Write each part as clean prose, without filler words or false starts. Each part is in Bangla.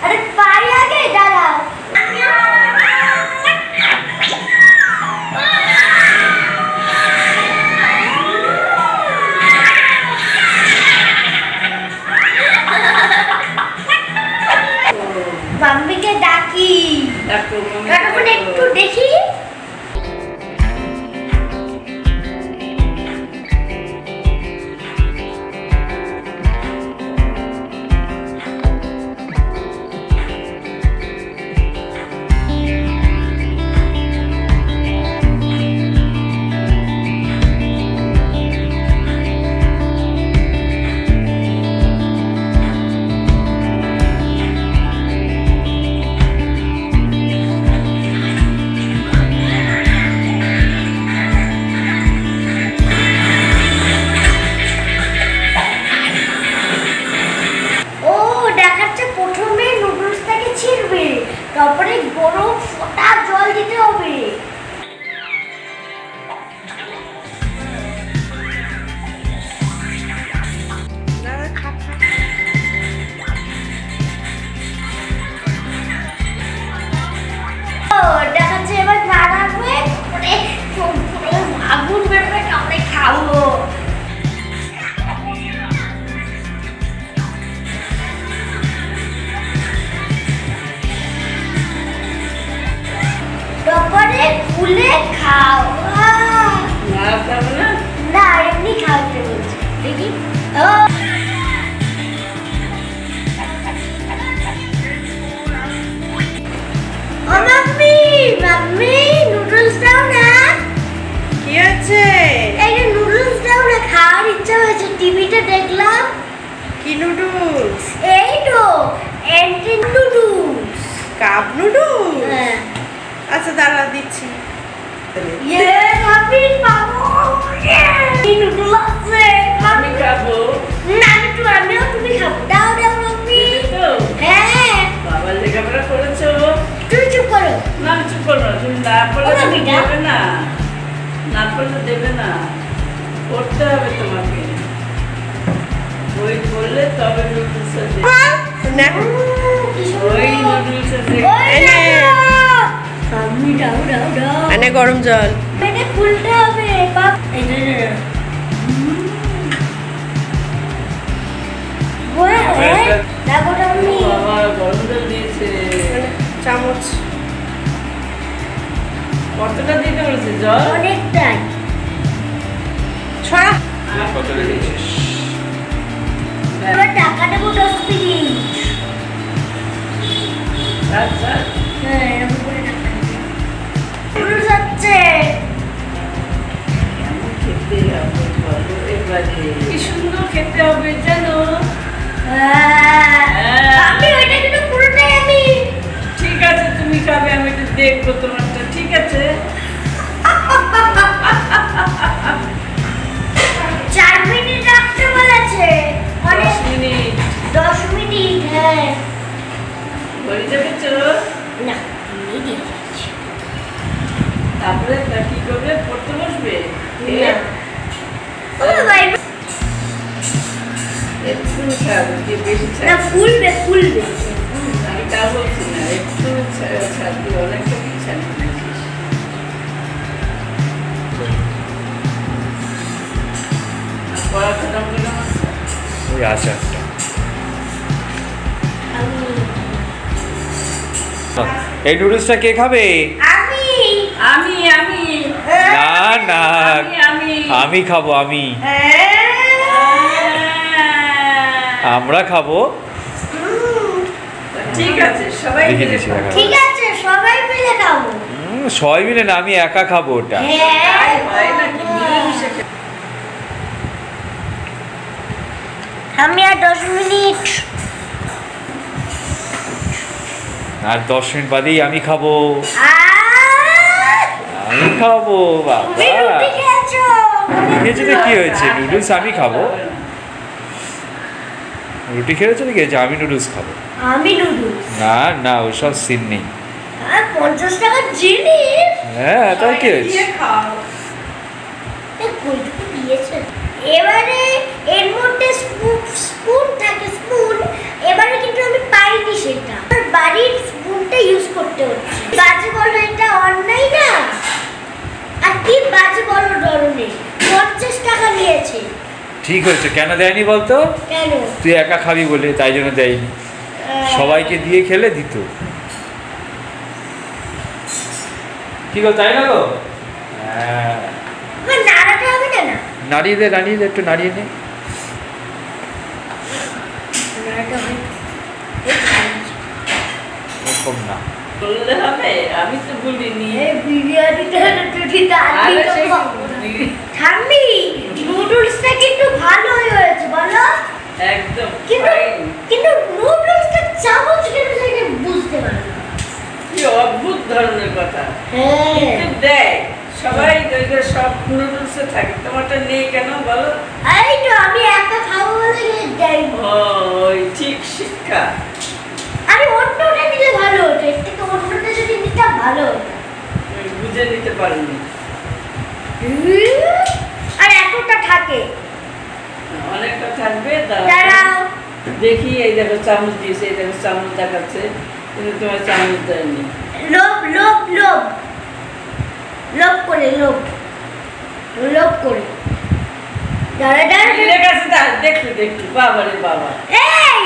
আরে পাই আগে দাঁড়াও। মাম্মিকে ডাকি। এখন একটু দেখি। তারপরে গরম ফোটা জল দিতে হবে। দেখাচ্ছে এবার নাড়াবে, আগুন বেরোবে, তারপরে খাবো। তারপরে খুলে খাও। না এমনি খাওয়াতে বলছে, দেখি। মাম্মি মাম্মি নুডলস দাও না। কি আছে? এই যে নুডলস দাও না, খাওয়ার ইচ্ছা হয়েছে, টিভিতে দেখলাম। কি নুডলস? এই তো এন্টি নুডলস, কাপ নুডলস। হ্যাঁ আচ্ছা দাঁড়া দিচ্ছি। ইয়ে মাম্মি পাবো। এই নুডলস আছে, আমি খাবো না। আমিও তুমি খাবো। দাও দাও মাম্মি। হ্যাঁ বাবা লেখাপড়া করেছো? তুমি চুপ করো। না চুপ করো না, তুমি না পড়লে দেবে না, না পড়লে দেবে না, পড়তে হবে তোমাকে। বই পড়লে তবে নুডলস দেবে। ওই নুডলস মাম্মি দাও দাও দাও। এনে গরম জল। এটা খুলতে হবে বাপ। এই যে দেখো মাম্মি বাবা গরম জল দিয়েছে। চামচ কতটা দিতে বলেছে জল? অনেকটাই। ছড়া। কতটা দিয়েছিস? এবার টাকা দেবো 10 মিনিট। আচ্ছা হ্যাঁ এরকম করে টাকা দেবো। পুরো যাচ্ছে। খেতে হবে বলো এবারে। কি সুন্দর খেতে হবে জানো? আমি ওইটা কিন্তু পুরোটাই আমি। ঠিক আছে তুমি খাবে, আমি একটু দেখবো তোমারটা। ঠিক আছে 4 মিনিট রাখতে বলেছে। 10 মিনিট। 10 মিনিট। হ্যাঁ ঘড়ি যাবে চো না এই দিয়ে যাচ্ছি। তারপরে তা কি করবে? পড়তে বসবে? ও ভাই একটু ছাড়, কি বেশি না ছাড়? ফুলবে ফুলবে। আমি তা বলছি না, একটু ছাড়, তুই অনেকটা কি ছাড় দিয়েছিস। পড়া খতম করে ওই আছে একটা। এই নুডলসটা কে খাবে? আমি আমি আমি না না আমি আমি খাবো। আমি আমরা খাবো। ঠিক আছে সবাই দেখে মিলে দিচ্ছি খাও। দেখা। ঠিক আছে সবাই মিলে খাবো। সবাই মিলে না, আমি একা খাবো ওটা। হ্যাঁ হয় নাকি মিলেমিশে খেতে। আমি আর 10 মিনিট। আর 10 মিনিট বাদেই আমি খাবো। আহ! আমি খাবো বাবা। তুমি রুটি খেয়েছো। খেয়েছে তো কি হয়েছে? নুডলস আমি খাবো। রুটি খেয়েছে তো কি হয়েছে? আমি নুডলস খাবো। আমি নুডলস। না না ওসব সিন নেই। আর 50 টাকার জিনিস। হ্যাঁ তাই কি হয়েছে? দিয়ে খাও। কইটুকু দিয়েছে। এবারে এর মধ্যে স্পুন থাকে, স্পুন। এবারে কিন্তু আমি পাইনি সেটা। ঠিক হয়েছে, কেন দেয়নি বলতো? কেন? তুই একা খাবি বলে, তাই জন্য দেয়নি। সবাইকে দিয়ে খেলে দিত। কি গো, তাই না গো? হ্যাঁ, নাড়াতে হবে না? নাড়িয়ে দে, একটু নাড়িয়ে নে। নাড়াতে হবে ওরকম না। বললে হবে, আমি তো বলিনি। এই বিরিয়ানিটা আরে সে ঠাম্মি, নুডলসটা কিন্তু ভালোই হয়েছে বলো? একদম কিন্তু fine। কিন্তু নুডলসটা চামচ কেন সেটা বুঝতে পারি না। কি অদ্ভুত ধরনের কথা। হ্যাঁ, কিন্তু দেয় সবাই, ওইগুলো সব নুডলসে থাকে, তোমারটা নেই কেন বলো? এই তো আমি একা খাবো বলে যাই। ওই ঠিক শিক্ষা। আমি অন্যটা নিলে ভালো হতো, এর থেকে অন্যটা যদি নিতাম ভালো হতো। ওই বুঝে নিতে পারিনি। আর এতটা থাকে। অনেকটা থাকবে। দাঁড়াও, দেখি, এই দেখো চামচ দিয়েছে, এই দেখো চামচ দেখাচ্ছে, কিন্তু তোমার চামচ দেয়নি। লোভ লোভ লোভ লোভ করে লোভ করে দাঁড়া দাঁড়া ঠিক আছে, দেখি বাবা রে বাবা। এই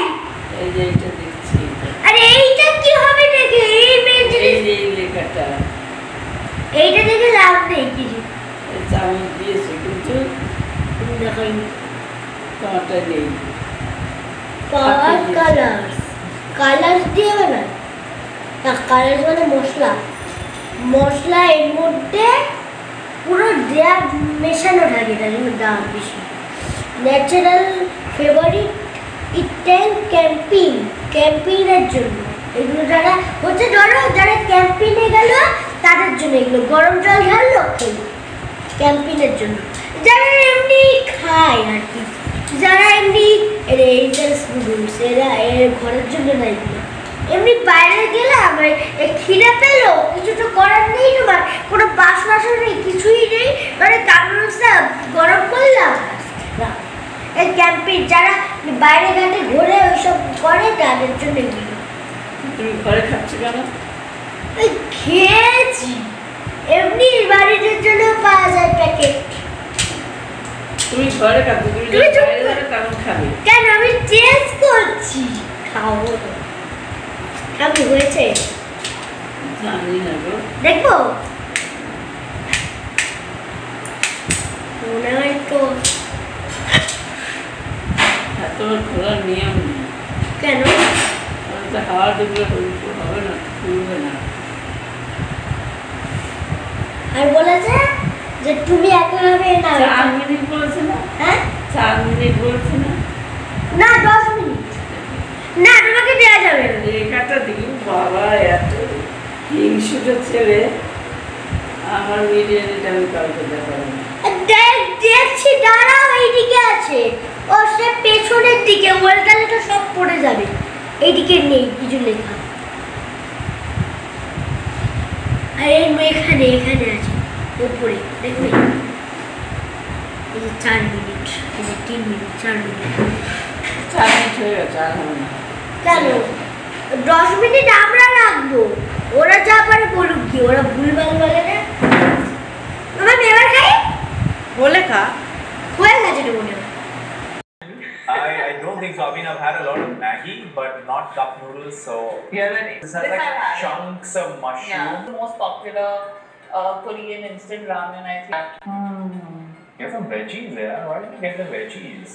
এই যে এইটা দেখছি, আরে এইটা কি হবে দেখে এই মেন এই জিনিস, যে এই লেখাটা, এইটা দেখে লাভ নেই কিছু। এই চামচ দিয়েছে কিন্তু দেখাইনি। তোমারটা নেই। পাওয়ার কালার্স দিয়ে বানায় না, কালার্স মানে মশলা এর মধ্যে পুরো দেয়া মেশানো থাকে, তার জন্য দাম বেশি। ন্যাচারাল ফেভারিট ইটেন ক্যাম্পিংয়ের জন্য এগুলো, যারা হচ্ছে ধরো যারা ক্যাম্পিংয়ে গেল তাদের জন্য এগুলো, গরম জল ঢাললো খেলো ক্যাম্পিংয়ের জন্য। যারা এমনি খায় আর কি, যারা এমনি নুডলস এরা এর ঘরের জন্য না, এগুলো এমনি বাইরে গেলে আমার খিদে পেলো, কিছু তো করার নেই, তোমার কোনো বাসন নেই, কিছুই নেই, মানে নুডলসটা গরম করলাম। এই ক্যাম্পিং যারা বাইরে ঘাটে ঘুরে ওইসব করে তাদের জন্য এগুলো। তুমি ঘরে খাচ্ছ কেন? এই খেয়েছি, এমনি বাড়িদের জন্য পাওয়া যায় প্যাকেট। তুমি ঘরে খাচ্ছ, তুমি তুমি চুপ বাইরে করো। যাবে তখন খাবে। কেন, আমি টেস্ট করছি, খাবো তো। আমি হয়েছে জানি না গো। দেখবো, মনে হয় তো। তোমার খোলার নিয়ম নেই। কেন? তাহলে তো হাওয়া ঢুকলে হবে না, খুলবে না। আর বলেছে যে তুমি একইভাবে না 4 মিনিট বলেছে না? হ্যাঁ 4 মিনিট বলছে না? না 10 মিনিট না, তোমাকে দেওয়া যাবে না। লেখাটা দিই বাবা, এত হিংসুটে ছেলে। আমার বিরিয়ানিটা আমি কাউকে দেখাবো না। দেখছি, দাঁড়াও, এইদিকে আছে, ও সে পেছনের দিকে, ওয়েলকালে তো সব পড়ে যাবে। এইদিকে নেই কিছু লেখা, আর এখানে আছে উপরে, দেখবে এই যে 4 মিনিট, এই যে 3 মিনিট, 4 মিনিট। 4 মিনিট হয়ে গেছে, আর হবে না। কেন 10 মিনিট আমরা রাখবো, ওরা যা পারে বলুক, কি ওরা ভুলভাল বলে না। আমার এবার খাই বলে খা। হয়ে গেছে তো মনে হয়। I don't think so. I mean, I've had a lot of Maggi, but not cup noodles. So Yeah, then this has like chunks of mushroom. yeah, the most popular Korean instant ramen, I think. Get some veggies there. Why did you get the veggies?